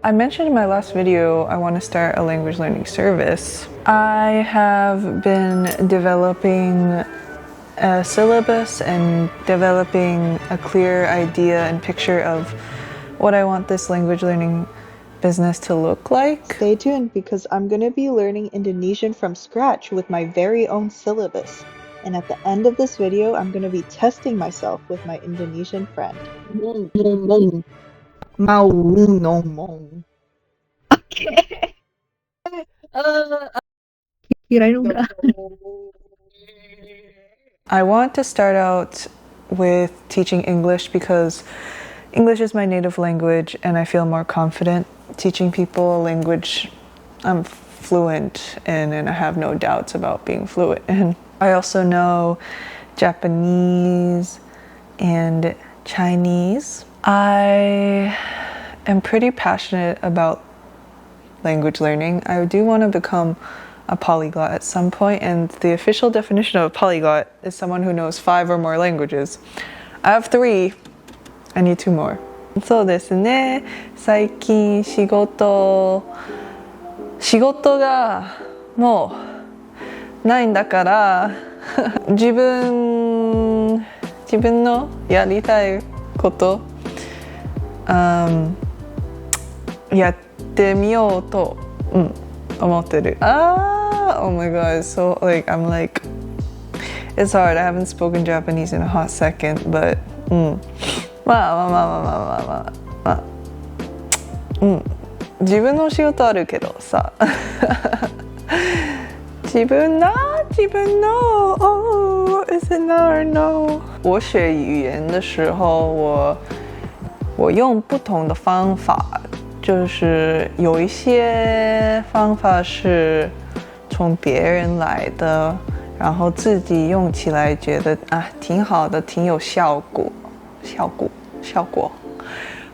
I mentioned in my last video I want to start a language learning service. I have been developing a syllabus and developing a clear idea and picture of what I want this language learning business to look like. Stay tuned because I'm going to be learning Indonesian from scratch with my very own syllabus. And at the end of this video, I'm going to be testing myself with my Indonesian friend. Okay. Kirain udah. I want to start out with teaching English because English is my native language and I feel more confident teaching people a language I'm fluent in and I have no doubts about being fluent in. I also know Japanese and Chinese. I am pretty passionate about language learning. I do want to become a polyglot at some point, and the official definition of a polyglot is someone who knows 5 or more languages. I have 3. I need 2 more. そうですね。最近仕事がもうないんだから自分のやりたいことやってみようと思ってる。Oh my god, so I'm like, it's hard. I haven't spoken Japanese in a hot second, but まあ自分の仕事あるけどさ自分のis it no or no？ 我学语言的时候，我用不同的方法，就是有一些方法是从别人来的，然后自己用起来觉得挺好的，挺有效果。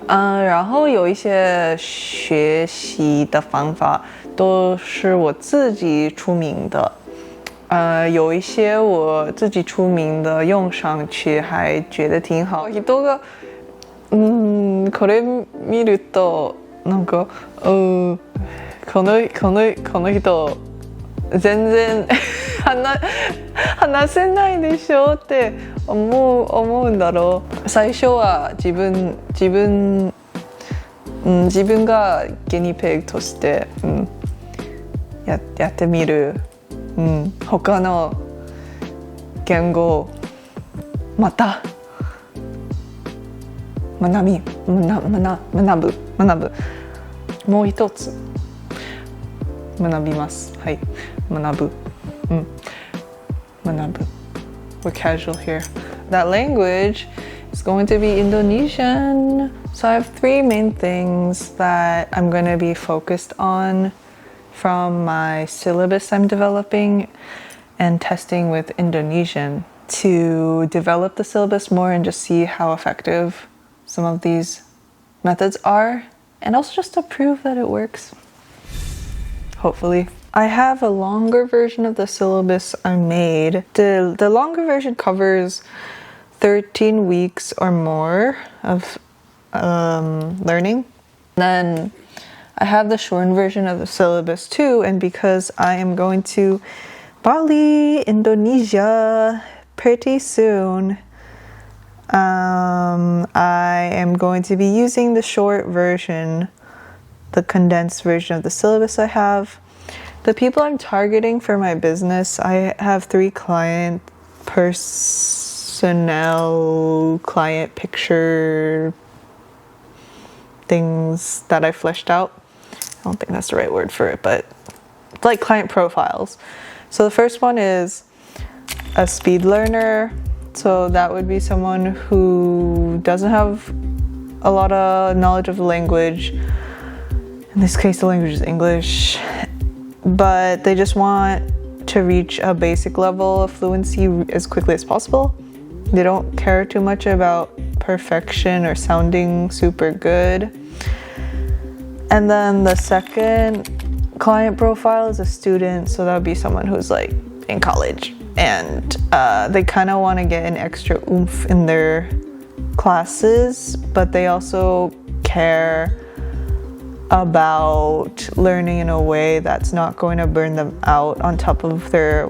然后有一些学习的方法都是我自己出名的，有一些我自己出名的用上去还觉得挺好。人がこれ見るとなんかこの人全然話せないでしょって思うんだろう。最初は自分がギニペグとして、やってみる、他の言語また学ぶもう一つ学びます。はい、学ぶ。We're casual here. That language is going to be Indonesian. So I have 3 main things that I'm going to be focused on from my syllabus I'm developing and testing with Indonesian to develop the syllabus more and just see how effective some of these methods are, and also just to prove that it works. Hopefully. I have a longer version of the syllabus I made. The longer version covers 13 weeks or more of learning. Then I have the shortened version of the syllabus too, and because I am going to Bali, Indonesia pretty soon, I am going to be using the short version, the condensed version of the syllabus I have. The people I'm targeting for my business, I have 3 client picture things that I fleshed out. I don't think that's the right word for it, but it's like client profiles. So the first one is a speed learner. So that would be someone who doesn't have a lot of knowledge of the language. In this case, the language is English, but they just want to reach a basic level of fluency as quickly as possible. They don't care too much about perfection or sounding super good. And then the second client profile is a student, so that would be someone who's like in college and they kind of want to get an extra oomph in their classes, but they also care about learning in a way that's not going to burn them out on top of their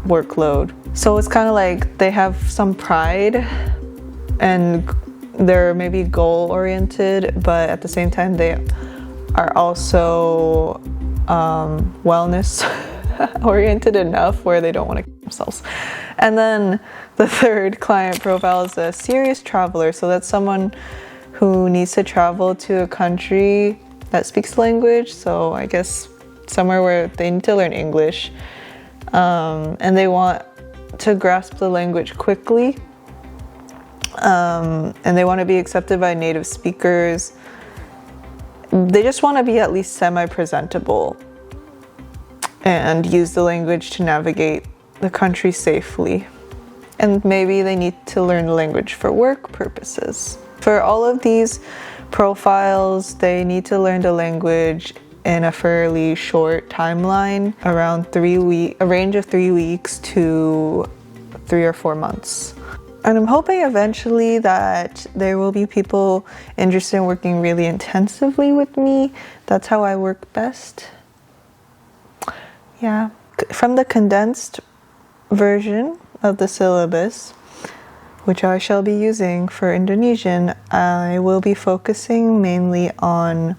workload. So it's kind of like they have some pride and they're maybe goal oriented, but at the same time they are also wellness oriented enough where they don't want to kill themselves. And then the third client profile is a serious traveler. So that's someone who needs to travel to a country that speaks language. So I guess somewhere where they need to learn English, and they want to grasp the language quickly, and they want to be accepted by native speakers. They just want to be at least semi-presentable and use the language to navigate the country safely. And maybe they need to learn the language for work purposes. For all of these profiles, they need to learn the language in a fairly short timeline, around a range of 3 weeks to 3 or 4 months. And I'm hoping eventually that there will be people interested in working really intensively with me. That's how I work best. Yeah. From the condensed version of the syllabus, which I shall be using for Indonesian, I will be focusing mainly on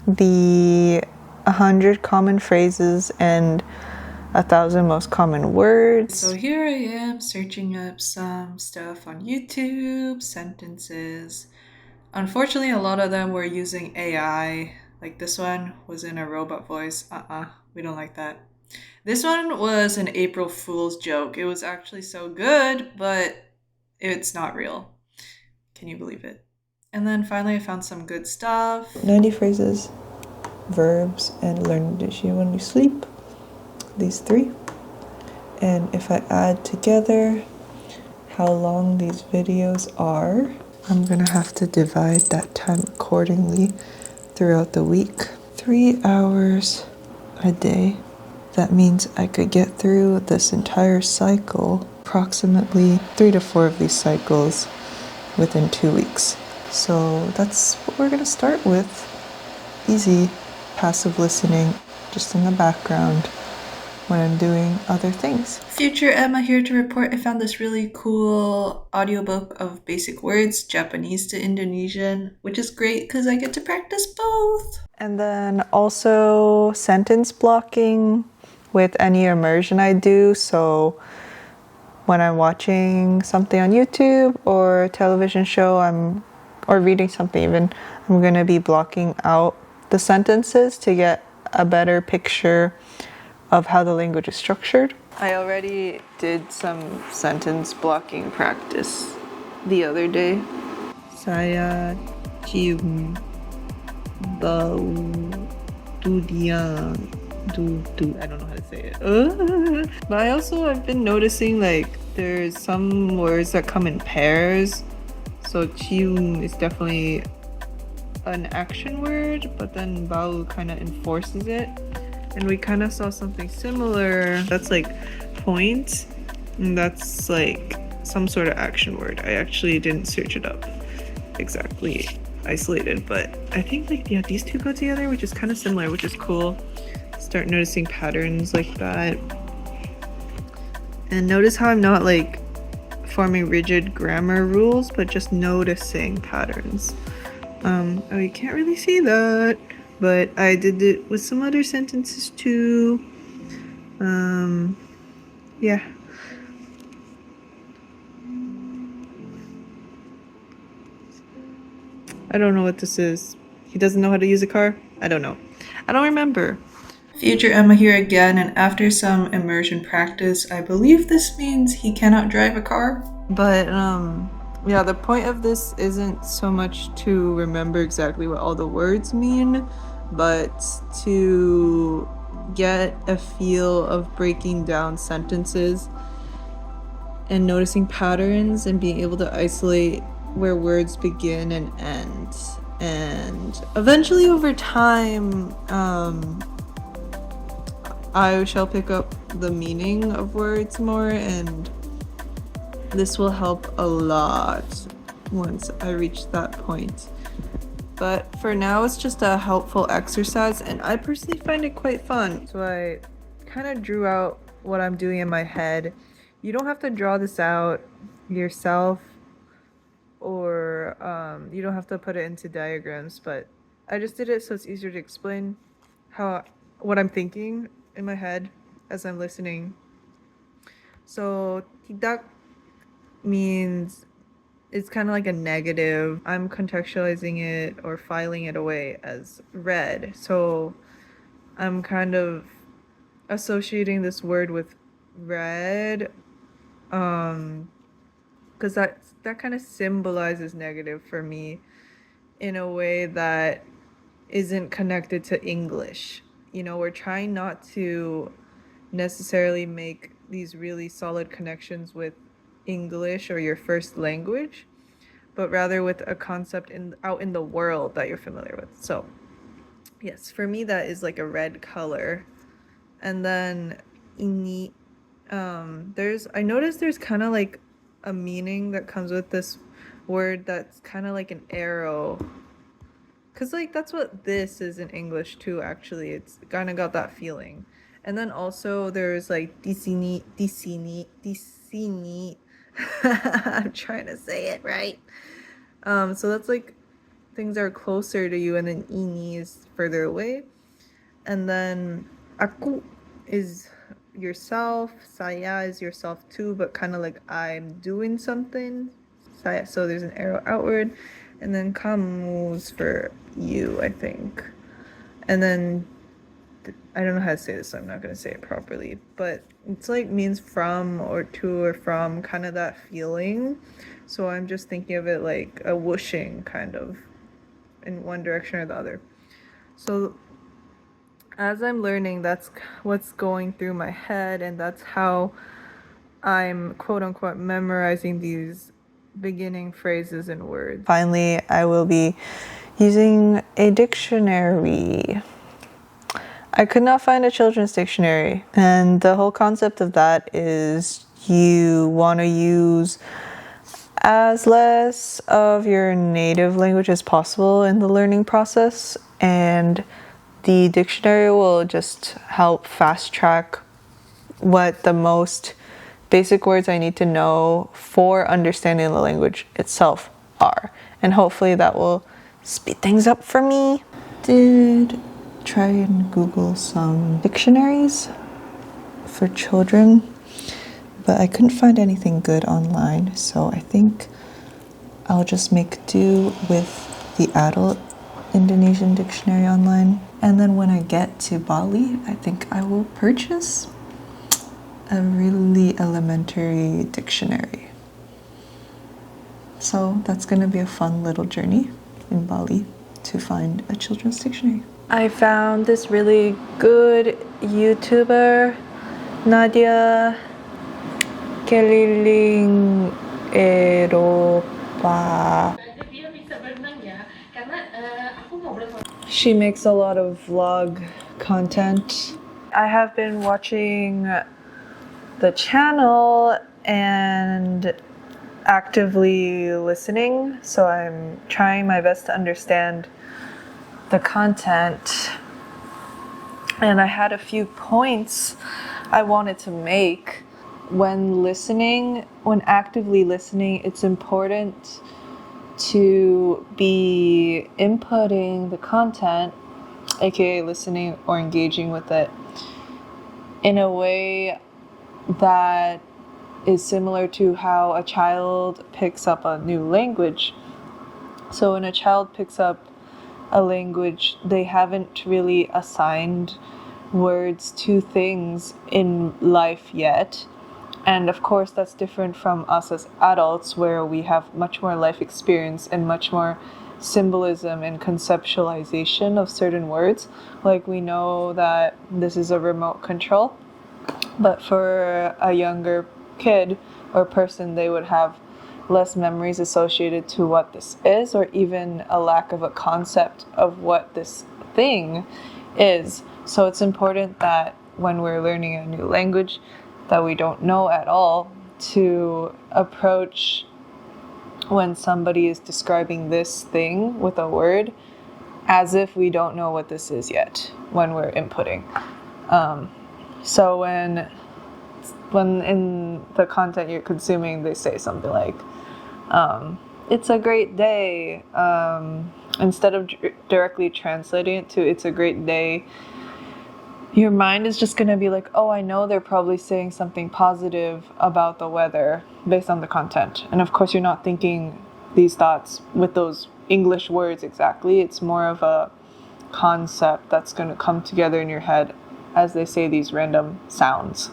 the 100 common phrases and 1,000 most common words. So here I am searching up some stuff on YouTube, sentences. Unfortunately, a lot of them were using AI. Like this one was in a robot voice. We don't like that. This one was an April Fool's joke. It was actually so good, but it's not real. Can you believe it? And then finally I found some good stuff. 90 phrases, verbs, and learn Indonesian when you sleep. These 3. And if I add together how long these videos are, I'm gonna have to divide that time accordingly throughout the week. 3 hours a day. That means I could get through this entire cycle, approximately 3 to 4 of these cycles within 2 weeks. So that's what we're gonna start with. Easy, passive listening, just in the background when I'm doing other things. Future Emma here to report I found this really cool audiobook of basic words, Japanese to Indonesian, which is great because I get to practice both. And then also sentence blocking with any immersion I do. So when I'm watching something on YouTube or a television show, or reading something even, I'm gonna be blocking out the sentences to get a better picture of how the language is structured. I already did some sentence blocking practice the other day. Saya cium bau durian. I don't know how to say it. But I've been noticing like there's some words that come in pairs. So cium is definitely an action word, but then bau kind of enforces it. And we kind of saw something similar. That's like point, and that's like some sort of action word. I actually didn't search it up exactly isolated, but I think like, yeah, these two go together, which is kind of similar, which is cool. Start noticing patterns like that. And notice how I'm not like forming rigid grammar rules, but just noticing patterns. Oh, you can't really see that, but I did it with some other sentences too. Yeah. I don't know what this is. He doesn't know how to use a car? I don't know. I don't remember. Future Emma here again, and after some immersion practice, I believe this means he cannot drive a car. But yeah, the point of this isn't so much to remember exactly what all the words mean, but to get a feel of breaking down sentences and noticing patterns and being able to isolate where words begin and end. And eventually over time, I shall pick up the meaning of words more, and this will help a lot once I reach that point. But for now, it's just a helpful exercise, and I personally find it quite fun. So I kind of drew out what I'm doing in my head. You don't have to draw this out yourself, or you don't have to put it into diagrams, but I just did it so it's easier to explain what I'm thinking in my head as I'm listening. So tidak means it's kind of like a negative. I'm contextualizing it or filing it away as red. So I'm kind of associating this word with red, because that kind of symbolizes negative for me in a way that isn't connected to English. We're trying not to necessarily make these really solid connections with English or your first language, but rather with a concept out in the world that you're familiar with. So yes, for me that is like a red color. And then ini, I noticed there's kind of like a meaning that comes with this word that's kind of like an arrow. Cause like that's what this is in English too, actually. It's kind of got that feeling. And then also there's like disini. I'm trying to say it right. So that's like things are closer to you, and then ini is further away. And then aku is yourself, saya is yourself too, but kind of like I'm doing something. Saya, so there's an arrow outward, and then kamu's for you, I think. And then I don't know how to say this, so I'm not going to say it properly, but it's like means from or to or from, kind of that feeling. So I'm just thinking of it like a whooshing kind of in one direction or the other. So as I'm learning, that's what's going through my head, and that's how I'm quote unquote memorizing these beginning phrases and words. Finally, I will be using a dictionary. I could not find a children's dictionary, and the whole concept of that is you want to use as less of your native language as possible in the learning process, and the dictionary will just help fast track what the most basic words I need to know for understanding the language itself are. And hopefully that will speed things up for me. Did try and Google some dictionaries for children, but I couldn't find anything good online, so I think I'll just make do with the adult Indonesian dictionary online. And then when I get to Bali, I think I will purchase a really elementary dictionary. So that's gonna be a fun little journey in Bali to find a children's dictionary. I found this really good YouTuber, Nadia Keliling Eropa. She makes a lot of vlog content. I have been watching the channel and actively listening, so I'm trying my best to understand the content. And I had a few points I wanted to make. When listening, when actively listening, it's important to be inputting the content, aka listening or engaging with it, in a way that is similar to how a child picks up a new language. So when a child picks up a language, they haven't really assigned words to things in life yet. And of course, that's different from us as adults, where we have much more life experience and much more symbolism and conceptualization of certain words. Like, we know that this is a remote control, but for a younger kid or person, they would have less memories associated to what this is, or even a lack of a concept of what this thing is. So it's important that when we're learning a new language that we don't know at all, to approach when somebody is describing this thing with a word as if we don't know what this is yet when we're inputting. So when in the content you're consuming, they say something like, it's a great day, instead of directly translating it to it's a great day, your mind is just going to be like, oh, I know they're probably saying something positive about the weather based on the content. And of course, you're not thinking these thoughts with those English words exactly. It's more of a concept that's going to come together in your head as they say these random sounds.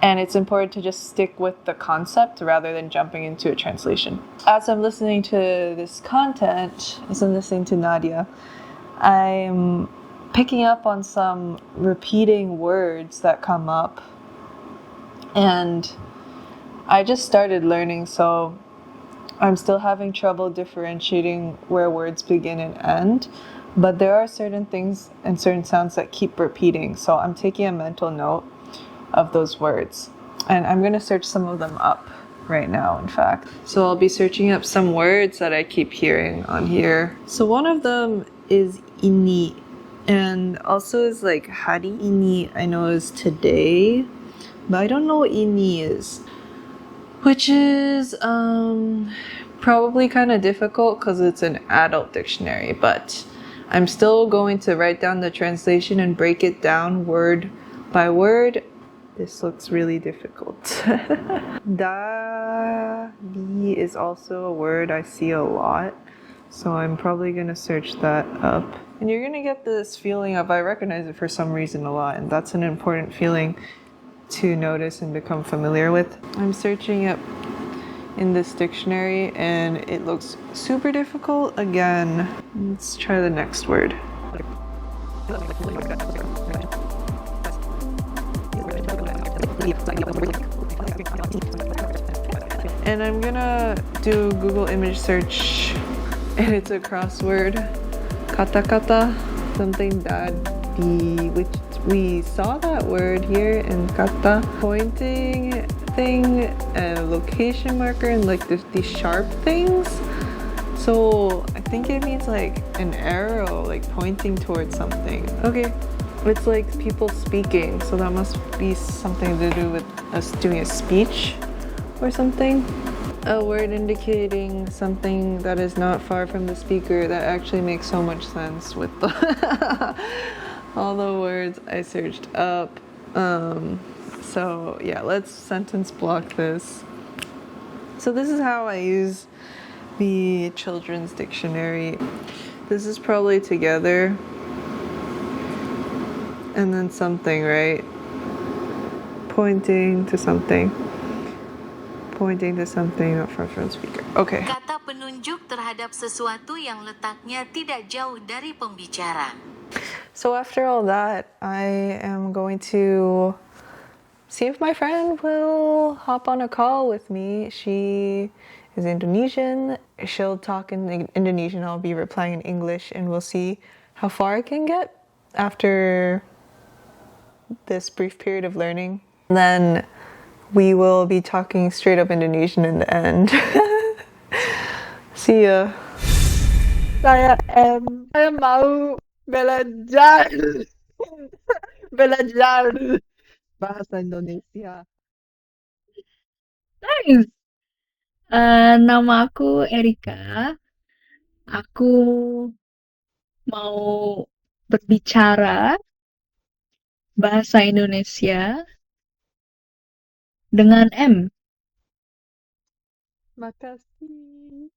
And it's important to just stick with the concept rather than jumping into a translation. As I'm listening to this content, as I'm listening to Nadia, I'm picking up on some repeating words that come up. And I just started learning, so I'm still having trouble differentiating where words begin and end. But there are certain things and certain sounds that keep repeating. So I'm taking a mental note of those words. And I'm going to search some of them up right now, in fact. So I'll be searching up some words that I keep hearing on here. So one of them is ini. And also is like hari ini, I know is today. But I don't know what ini is. Which is probably kind of difficult because it's an adult dictionary. But I'm still going to write down the translation and break it down word by word. This looks really difficult. Dadi is also a word I see a lot. So I'm probably going to search that up. And you're going to get this feeling of I recognize it for some reason a lot. And that's an important feeling to notice and become familiar with. I'm searching up in this dictionary and it looks super difficult again. Let's try the next word. And I'm gonna do Google image search and it's a crossword. Kata-kata, something daddy, which we saw that word here in kata. Pointing thing, a location marker, and like these sharp things. So I think it means like an arrow, like pointing towards something. Okay, it's like people speaking, so that must be something to do with us doing a speech or something. A word indicating something that is not far from the speaker. That actually makes so much sense with the all the words I searched up. So yeah, let's sentence block this. So this is how I use the children's dictionary. This is probably together and then something, right? Pointing to something. Pointing to something not far from speaker. Okay. Kata penunjuk terhadap sesuatu yang letaknya tidak jauh dari pembicara. So after all that, I am going to see if my friend will hop on a call with me. She is Indonesian. She'll talk in Indonesian. I'll be replying in English, and we'll see how far I can get after this brief period of learning. And then we will be talking straight up Indonesian in the end. See ya. Saya mau belajar bahasa Indonesia. Nice. Nama aku Ericka. Aku mau berbicara bahasa Indonesia dengan M. Makasih.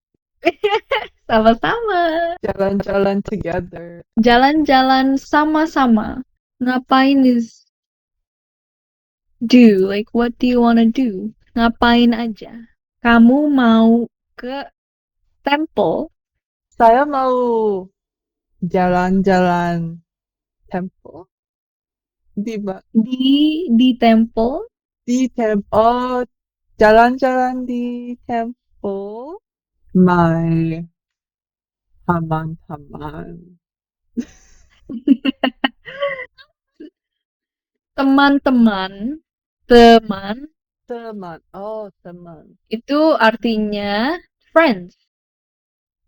Sama-sama. Jalan-jalan together. Jalan-jalan sama-sama. Ngapain is do. Like, what do you wanna do? Ngapain aja. Kamu mau ke temple Saya mau jalan-jalan temple. Di temple temple. Jalan-jalan di temple. My teman-teman. teman-teman. Teman. Oh, teman. Itu artinya friends.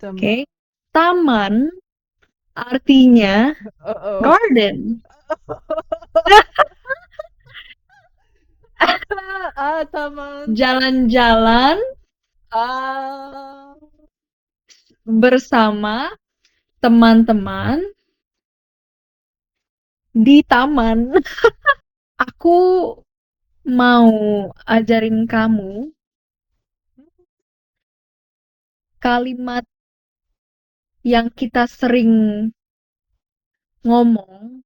Teman. Okay. Taman artinya Uh-oh. garden. Taman. Jalan-jalan Ah. bersama teman-teman di taman. Aku mau ajarin kamu kalimat yang kita sering ngomong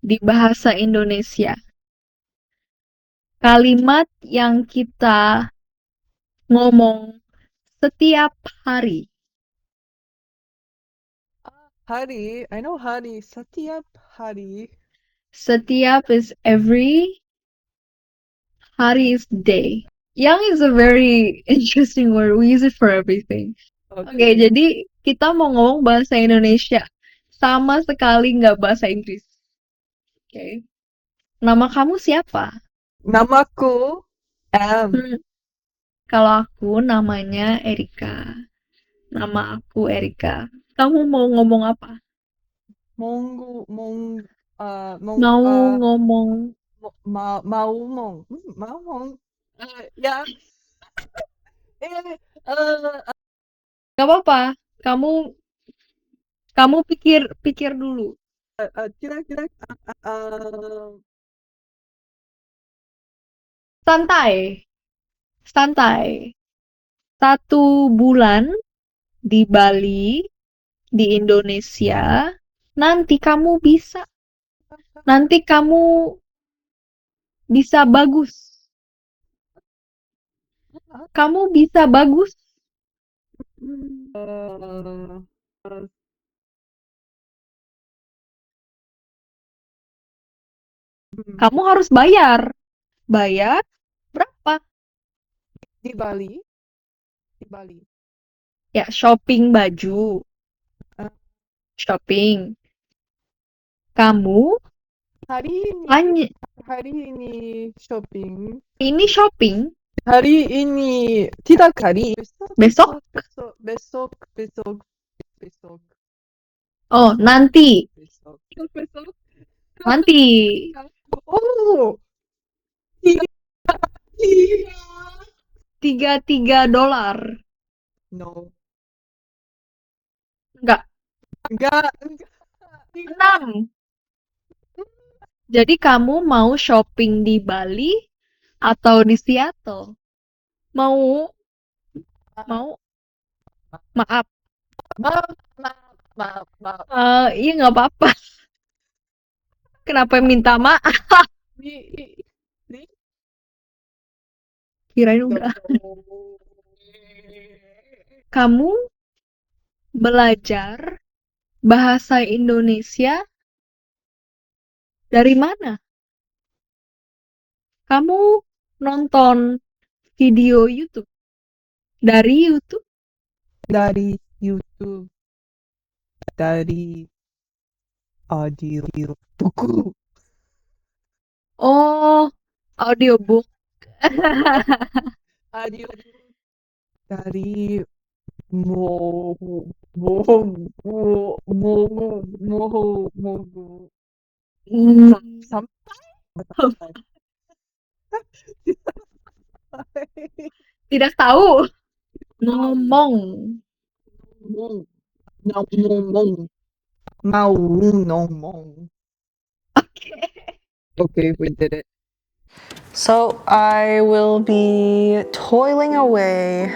di bahasa Indonesia. Kalimat yang kita ngomong setiap hari. Hari. I know hari. Setiap hari. Setiap is every, hari is day. Yang is a very interesting word. We use it for everything. Oke, jadi kita mau ngomong bahasa Indonesia. Sama sekali nggak bahasa Inggris. Oke. Nama kamu siapa? Namaku M. Kalau aku namanya Erika. Nama aku Erika. Kamu mau ngomong apa? Monggu mong Mau ngomong. mau mong ya Gak apa-apa. Kamu pikir dulu. kira-kira Santai. 1 bulan di Bali, di Indonesia, nanti kamu bisa bagus. Kamu bisa bagus. Kamu harus bayar. Bayar berapa? di Bali Ya, shopping baju. Shopping. Kamu hari ini shopping ini shopping hari ini tidak hari besok? besok Oh, nanti. besok Nanti. oh $33. no Enggak. enggak 6. Jadi kamu mau shopping di Bali atau di Seattle? Mau? Maaf. Iya nggak apa-apa. Kenapa minta maaf? Kirain udah. Kamu belajar bahasa Indonesia dari mana? Kamu nonton video YouTube? Dari YouTube? dari YouTube dari audio buku Oh, audiobook. audio dari mohu mohu mohu mohu sampai Tidak tahu. Ngomong. ngomong mau ngomong okay we did it. So I will be toiling away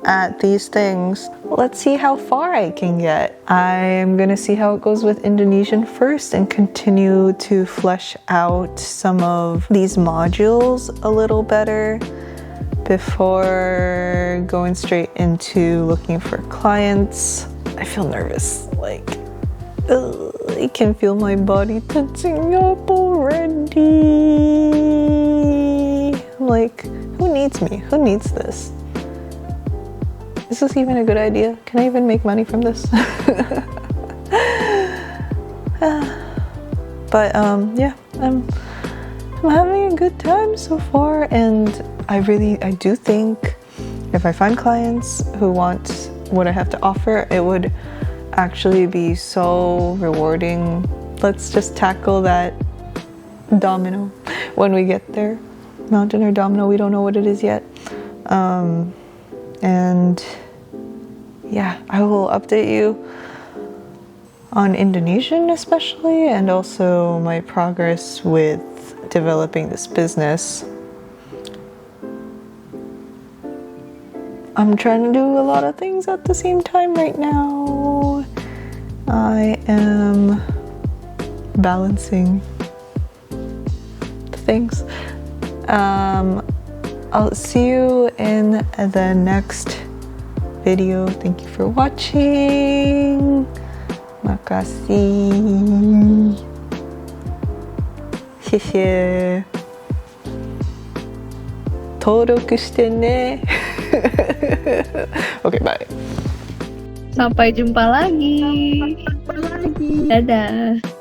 at these things. Let's see how far I can get. I'm gonna see how it goes with Indonesian first and continue to flesh out some of these modules a little better before going straight into looking for clients. I feel nervous, like I can feel my body tensing up already. Like, who needs me? Who needs this? Is this even a good idea? Can I even make money from this? But yeah, I'm having a good time so far, and I do think if I find clients who want what I have to offer, it would actually be so rewarding. Let's just tackle that domino when we get there. Mountain or domino, we don't know what it is yet. And yeah, I will update you on Indonesian especially, and also my progress with developing this business. I'm trying to do a lot of things at the same time right now. I am balancing the things. I'll see you in the next video. Thank you for watching. Makasih. 谢谢。登録してね。Okay, bye. Sampai jumpa lagi. Dadah.